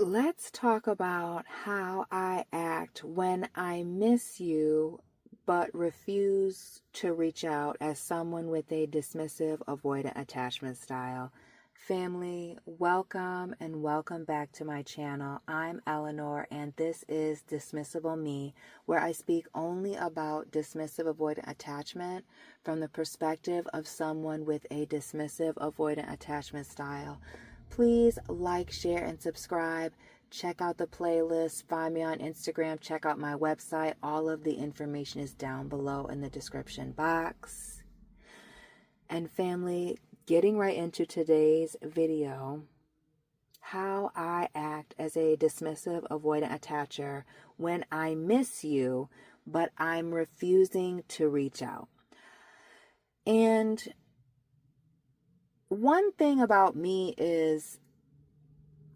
Let's talk about how I act when I miss you but refuse to reach out as someone with a dismissive avoidant attachment style. Family, welcome and welcome back to my channel. I'm Eleanor and this is Dismissive Me, where I speak only about dismissive avoidant attachment from the perspective of someone with a dismissive avoidant attachment style. Please like, share, and subscribe. Check out the playlist. Find me on Instagram. Check out my website. All of the information is down below in the description box. And family, getting right into today's video, how I act as a dismissive avoidant attacher when I miss you, but I'm refusing to reach out. And one thing about me is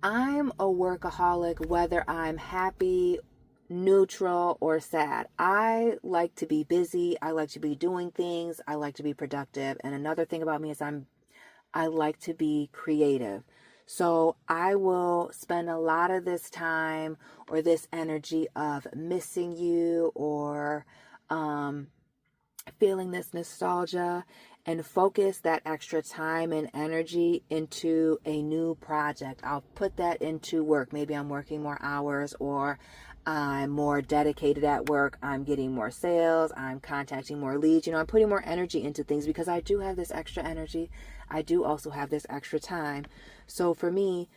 I'm a workaholic, whether I'm happy, neutral, or sad. I like to be busy. I like to be doing things. I like to be productive. And another thing about me is I like to be creative. So I will spend a lot of this time or this energy of missing you or feeling this nostalgia and focus that extra time and energy into a new project. I'll put that into work. Maybe I'm working more hours, or I'm more dedicated at work. I'm getting more sales. I'm contacting more leads. I'm putting more energy into things because I do have this extra energy. I do also have this extra time. So for me,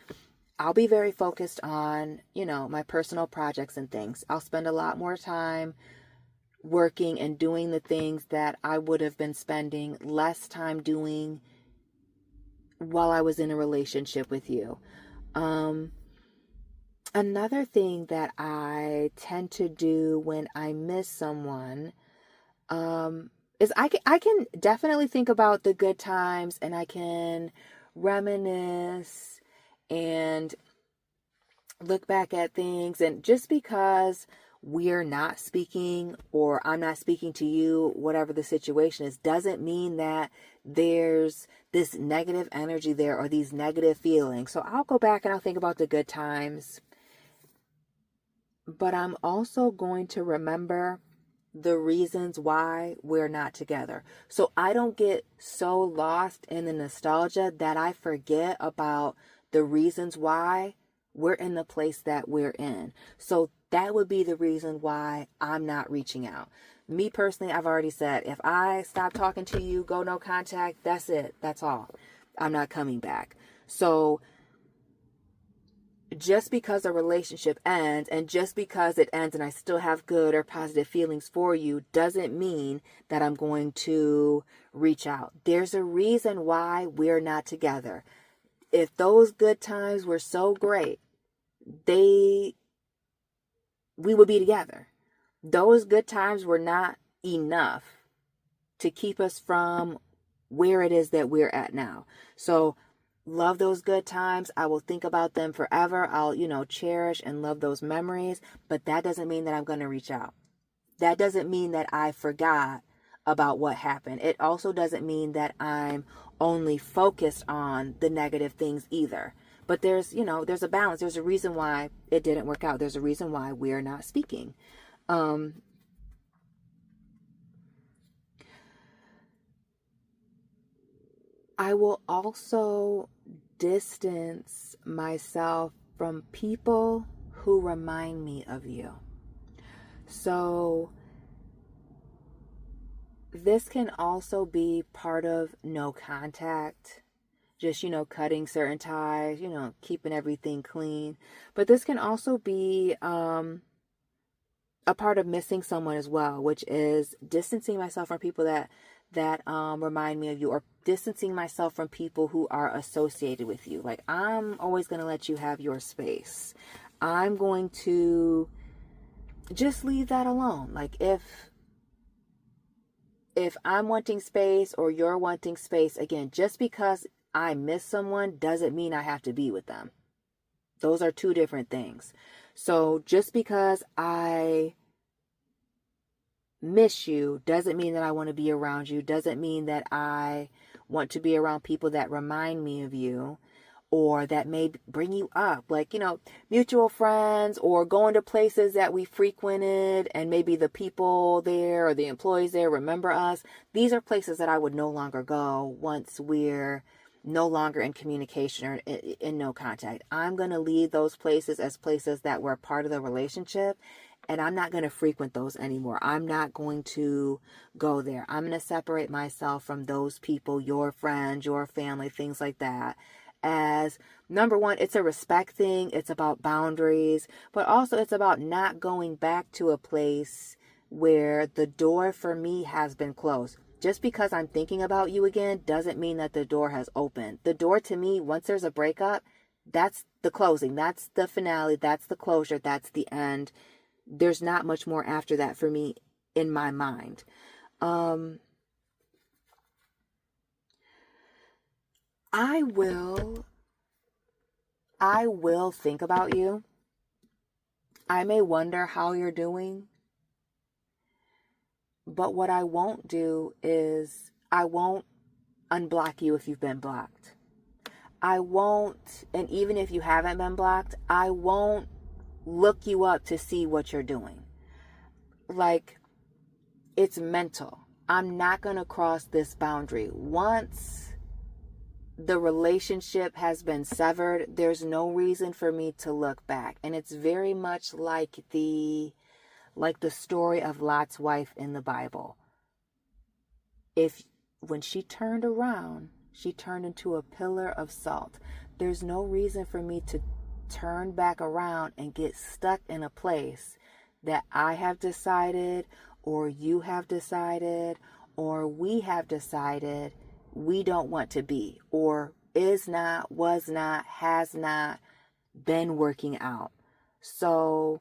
I'll be very focused on, my personal projects and things. I'll spend a lot more time working and doing the things that I would have been spending less time doing while I was in a relationship with you. Another thing that I tend to do when I miss someone is I can definitely think about the good times, and I can reminisce and look back at things. And just because we're not speaking or I'm not speaking to you, whatever the situation is, doesn't mean that there's this negative energy there or these negative feelings. So I'll go back and I'll think about the good times, but I'm also going to remember the reasons why we're not together. So I don't get so lost in the nostalgia that I forget about the reasons why we're in the place that we're in. So that would be the reason why I'm not reaching out. Me personally, I've already said, if I stop talking to you, go no contact, that's it. That's all. I'm not coming back. So just because a relationship ends, and just because it ends and I still have good or positive feelings for you, doesn't mean that I'm going to reach out. There's a reason why we're not together. If those good times were so great, we would be together. Those good times were not enough to keep us from where it is that we're at now. So love those good times. I will think about them forever. I'll, cherish and love those memories, but that doesn't mean that I'm going to reach out. That doesn't mean that I forgot about what happened. It also doesn't mean that I'm only focused on the negative things either. But there's a balance. There's a reason why it didn't work out. There's a reason why we're not speaking. I will also distance myself from people who remind me of you. So this can also be part of no contact. Just, cutting certain ties, keeping everything clean. But this can also be a part of missing someone as well, which is distancing myself from people that remind me of you, or distancing myself from people who are associated with you. Like, I'm always going to let you have your space. I'm going to just leave that alone. Like, if I'm wanting space or you're wanting space, again, just because I miss someone doesn't mean I have to be with them. Those are two different things. So just because I miss you doesn't mean that I want to be around you, doesn't mean that I want to be around people that remind me of you, or that may bring you up, like, mutual friends, or going to places that we frequented and maybe the people there or the employees there remember us. These are places that I would no longer go once we're no longer in communication or in no contact. I'm going to leave those places as places that were part of the relationship, and I'm not going to frequent those anymore. I'm not going to go there. I'm going to separate myself from those people, your friends, your family, things like that. As number one, it's a respect thing. It's about boundaries, but also it's about not going back to a place where the door for me has been closed. Just because I'm thinking about you again doesn't mean that the door has opened. The door to me, once there's a breakup, that's the closing. That's the finale. That's the closure. That's the end. There's not much more after that for me in my mind. I will think about you. I may wonder how you're doing. But what I won't do is I won't unblock you if you've been blocked. I won't, and even if you haven't been blocked, I won't look you up to see what you're doing. Like, it's mental. I'm not going to cross this boundary. Once the relationship has been severed, there's no reason for me to look back. And it's very much like the story of Lot's wife in the Bible. When she turned around, she turned into a pillar of salt. There's no reason for me to turn back around and get stuck in a place that I have decided, or you have decided, or we have decided we don't want to be, or is not, was not, has not been working out. So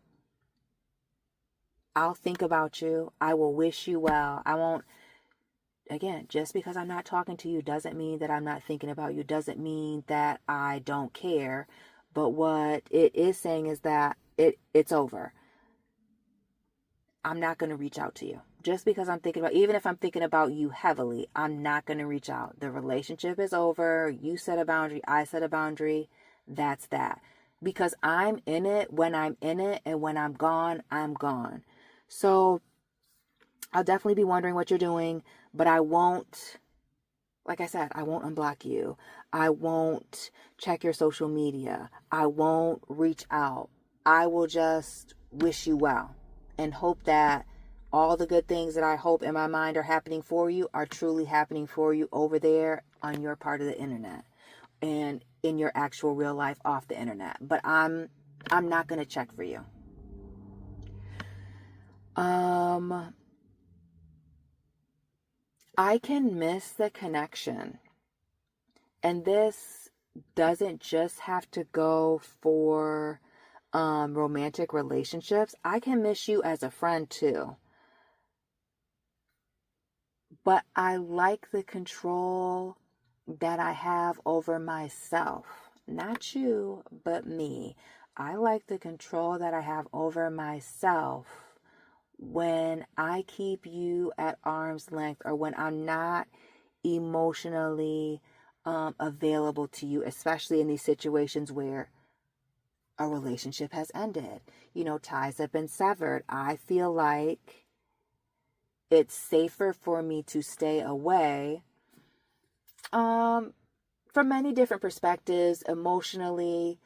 I'll think about you. I will wish you well. I won't, again, just because I'm not talking to you doesn't mean that I'm not thinking about you, doesn't mean that I don't care. But what it is saying is that it's over. I'm not going to reach out to you. Just because I'm thinking about, even if I'm thinking about you heavily, I'm not going to reach out. The relationship is over. You set a boundary. I set a boundary. That's that. Because I'm in it when I'm in it, and when I'm gone, I'm gone. So I'll definitely be wondering what you're doing, but I won't, like I said, I won't unblock you. I won't check your social media. I won't reach out. I will just wish you well and hope that all the good things that I hope in my mind are happening for you are truly happening for you over there on your part of the internet and in your actual real life off the internet. But I'm not going to check for you. I can miss the connection. And this doesn't just have to go for romantic relationships. I can miss you as a friend too. But I like the control that I have over myself. Not you, but me. I like the control that I have over myself when I keep you at arm's length, or when I'm not emotionally available to you, especially in these situations where a relationship has ended. Ties have been severed. I feel like it's safer for me to stay away from many different perspectives, emotionally.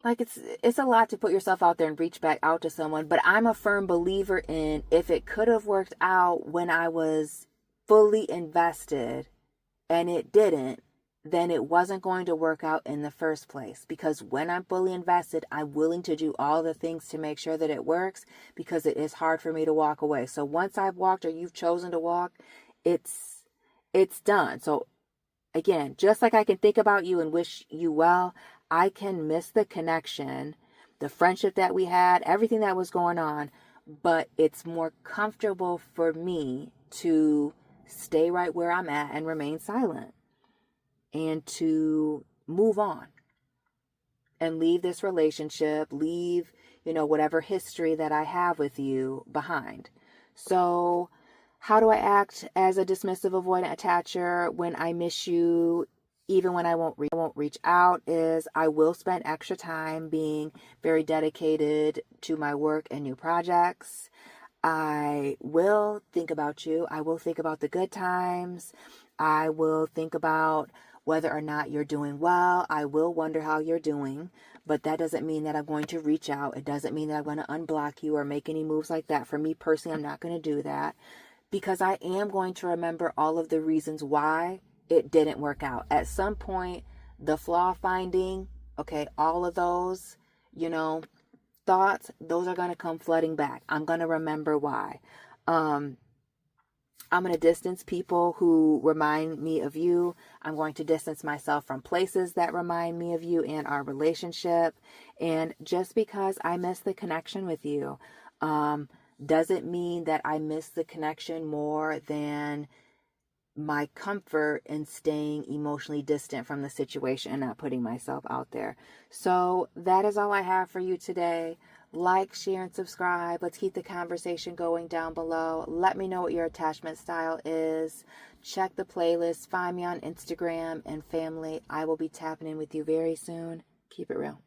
It's a lot to put yourself out there and reach back out to someone, but I'm a firm believer in, if it could have worked out when I was fully invested and it didn't, then it wasn't going to work out in the first place. Because when I'm fully invested, I'm willing to do all the things to make sure that it works, because it is hard for me to walk away. So once I've walked, or you've chosen to walk, it's done. So again, just like I can think about you and wish you well, I can miss the connection, the friendship that we had, everything that was going on, but it's more comfortable for me to stay right where I'm at and remain silent, and to move on and leave this relationship, leave, whatever history that I have with you behind. So How do I act as a dismissive avoidant attacher when I miss you, even when I won't reach out? Is I will spend extra time being very dedicated to my work and new projects. I will think about you. I will think about the good times. I will think about whether or not you're doing well. I will wonder how you're doing, but that doesn't mean that I'm going to reach out. It doesn't mean that I'm going to unblock you or make any moves like that. For me personally, I'm not going to do that, because I am going to remember all of the reasons why it didn't work out. At some point, the flaw finding, okay, all of those, thoughts, those are going to come flooding back. I'm going to remember why. I'm going to distance people who remind me of you. I'm going to distance myself from places that remind me of you and our relationship. And just because I miss the connection with you, doesn't mean that I miss the connection more than my comfort in staying emotionally distant from the situation and not putting myself out there. So that is all I have for you today. Like, share, and subscribe. Let's keep the conversation going down below. Let me know what your attachment style is. Check the playlist. Find me on Instagram, and family, I will be tapping in with you very soon. Keep it real.